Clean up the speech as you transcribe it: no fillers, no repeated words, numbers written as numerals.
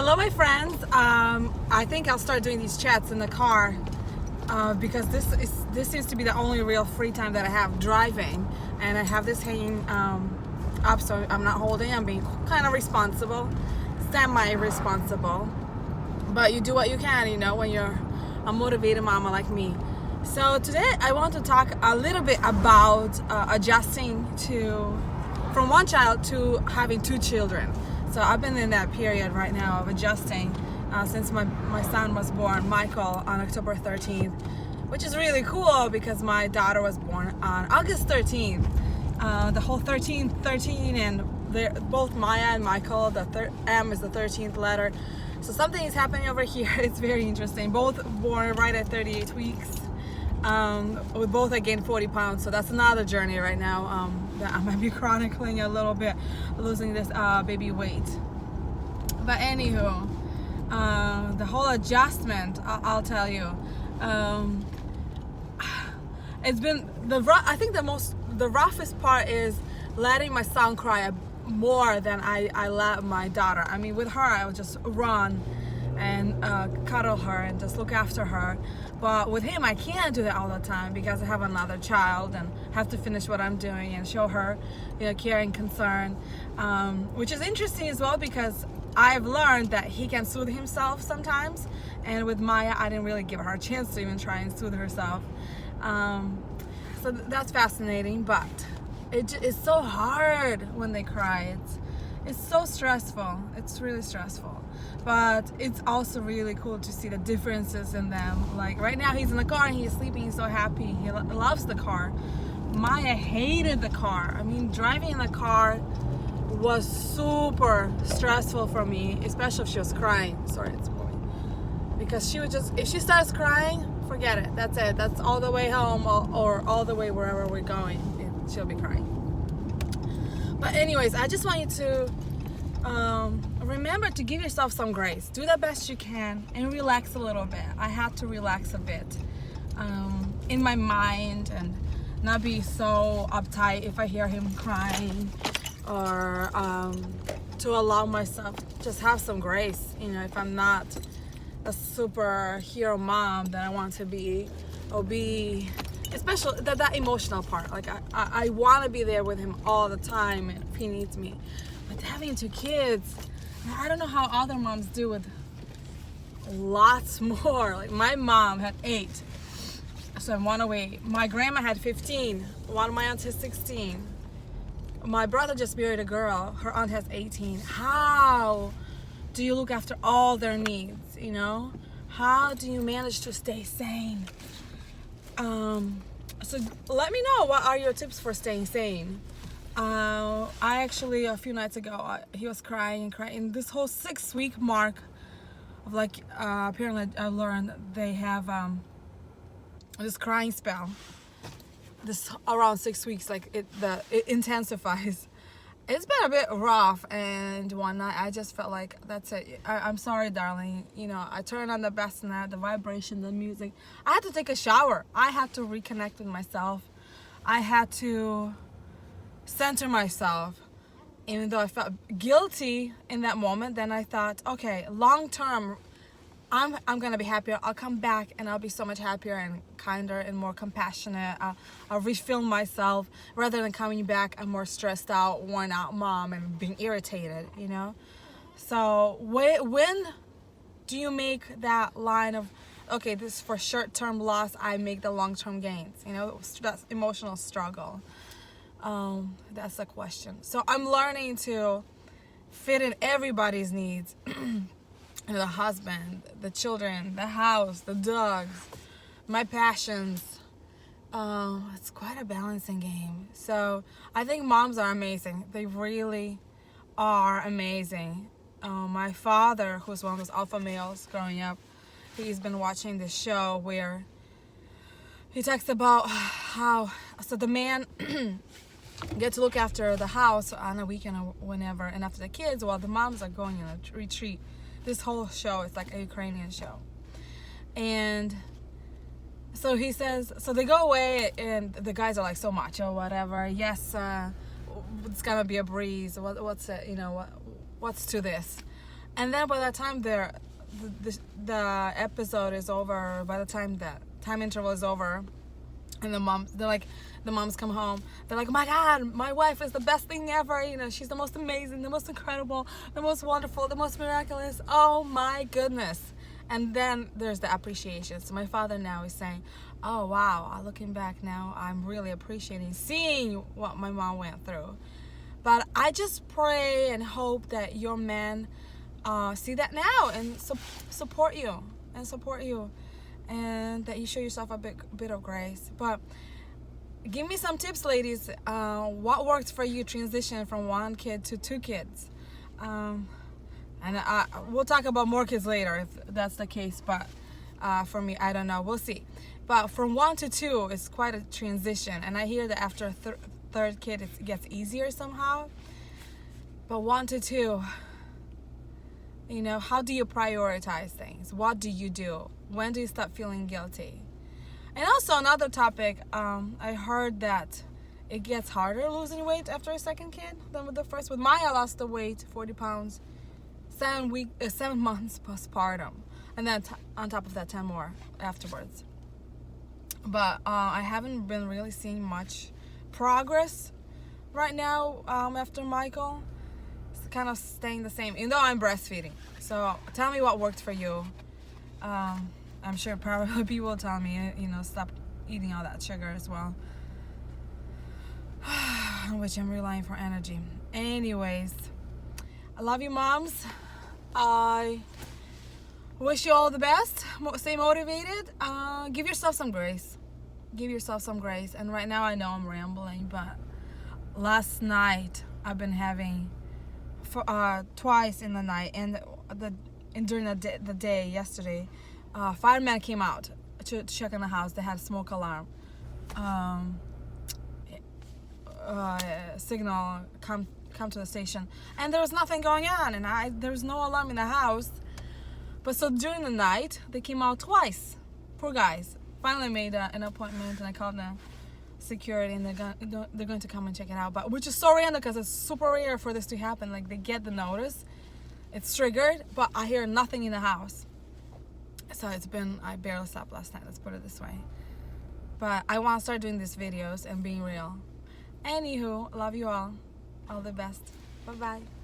Hello, my friends. I think I'll start doing these chats in the car because this seems to be the only real free time that I have driving, and I have this hanging up, so I'm not holding. I'm being kind of responsible, semi-responsible, but you do what you can, when you're a motivated mama like me. So today I want to talk a little bit about adjusting from one child to having two children. So I've been in that period right now of adjusting since my son was born, Michael, on October 13th, which is really cool because my daughter was born on August 13th. The whole 13, and both Maya and Michael, the M is the 13th letter. So something is happening over here. It's very interesting. Both born right at 38 weeks. With both I gained 40 pounds, so that's another journey right now that I might be chronicling a little bit, losing this baby weight. But anywho, the whole adjustment, I'll tell you, it's been I think the roughest part is letting my son cry more than I let my daughter. I mean, with her I would just run and cuddle her and just look after her. But with him, I can't do that all the time because I have another child and have to finish what I'm doing and show her, care and concern, which is interesting as well because I've learned that he can soothe himself sometimes. And with Maya, I didn't really give her a chance to even try and soothe herself. So that's fascinating, but it's so hard when they cry. It's so stressful. It's really stressful. But it's also really cool to see the differences in them. Like right now he's in the car and he's sleeping, he's so happy. He loves the car. Maya hated the car. I mean, driving in the car was super stressful for me, especially if she was crying. Sorry, it's moving. Because she would if she starts crying, forget it. That's it. That's all the way home or all the way wherever we're going. She'll be crying. But anyways, I just want you to remember to give yourself some grace. Do the best you can and relax a little bit. I had to relax a bit in my mind and not be so uptight if I hear him crying, or to allow myself just have some grace. If I'm not a superhero mom that I want to be, or be, especially that emotional part. Like I want to be there with him all the time if he needs me. But having two kids, I don't know how other moms do with lots more. Like my mom had 8, so I'm 1 away. My grandma had 15. One of my aunts has 16. My brother just married a girl. Her aunt has 18. How do you look after all their needs? How do you manage to stay sane? So let me know, what are your tips for staying sane? I actually, a few nights ago, he was crying and crying. This whole 6-week mark of apparently I learned they have this crying spell. This around 6 weeks, it intensifies. It's been a bit rough, and one night I just felt like, that's it. I'm sorry, darling. I turned on the bassinet, the vibration, the music. I had to take a shower. I had to reconnect with myself. I had to center myself. Even though I felt guilty in that moment, then I thought, okay, long term, I'm gonna be happier. I'll come back and I'll be so much happier and kinder and more compassionate. I'll refill myself rather than coming back a more stressed out, worn out mom and being irritated, So when do you make that line of, okay, this is for short-term loss, I make the long-term gains? That's emotional struggle. That's the question. So I'm learning to fit in everybody's needs. The husband, the children, the house, the dogs, my passions. It's quite a balancing game. So I think moms are amazing. They really are amazing. My father, who's one of those alpha males growing up, he's been watching this show where he talks about how, so the man get to look after the house on a weekend or whenever, and after the kids, while the moms are going on a retreat. This whole show is like a Ukrainian show. And so he says, so they go away and the guys are like so macho, whatever. Yes, it's gonna be a breeze. What's it, what's to this? And then by the time the episode is over, by the time the time interval is over, and the moms come home, they're like, oh my God, my wife is the best thing ever, you know, she's the most amazing, the most incredible, the most wonderful, the most miraculous, oh my goodness. And then there's the appreciation. So my father now is saying, oh wow, looking back now, I'm really appreciating seeing what my mom went through. But I just pray and hope that your men see that now and support you, and that you show yourself a bit of grace. But give me some tips, ladies. What worked for you transition from 1 kid to 2 kids? And we'll talk about more kids later if that's the case. But for me, I don't know. We'll see. But from 1 to 2 is quite a transition. And I hear that after a third kid, it gets easier somehow. But 1 to 2, you know, how do you prioritize things? What do you do? When do you stop feeling guilty? And also another topic, I heard that it gets harder losing weight after a second kid than with the first. With Maya, I lost the weight, 40 pounds, 7 months postpartum. And then on top of that, 10 more afterwards. But I haven't been really seeing much progress right now after Michael. It's kind of staying the same, even though I'm breastfeeding. So tell me what worked for you. I'm sure probably people will tell me, you know, stop eating all that sugar as well. Which I'm relying for energy. Anyways, I love you, moms. I wish you all the best. Stay motivated. Give yourself some grace. And right now I know I'm rambling, but last night I've been having twice in the night and during the day yesterday, firemen came out to check in the house. They had a smoke alarm signal come to the station, and there was nothing going on, and there was no alarm in the house. But so during the night they came out twice. Poor guys. Finally made an appointment, and I called the security, and they're going to come and check it out. But which is so random because it's super rare for this to happen. Like, they get the notice, it's triggered, but I hear nothing in the house. So I barely slept last night, let's put it this way. But I want to start doing these videos and being real. Anywho, love you all the best. Bye bye.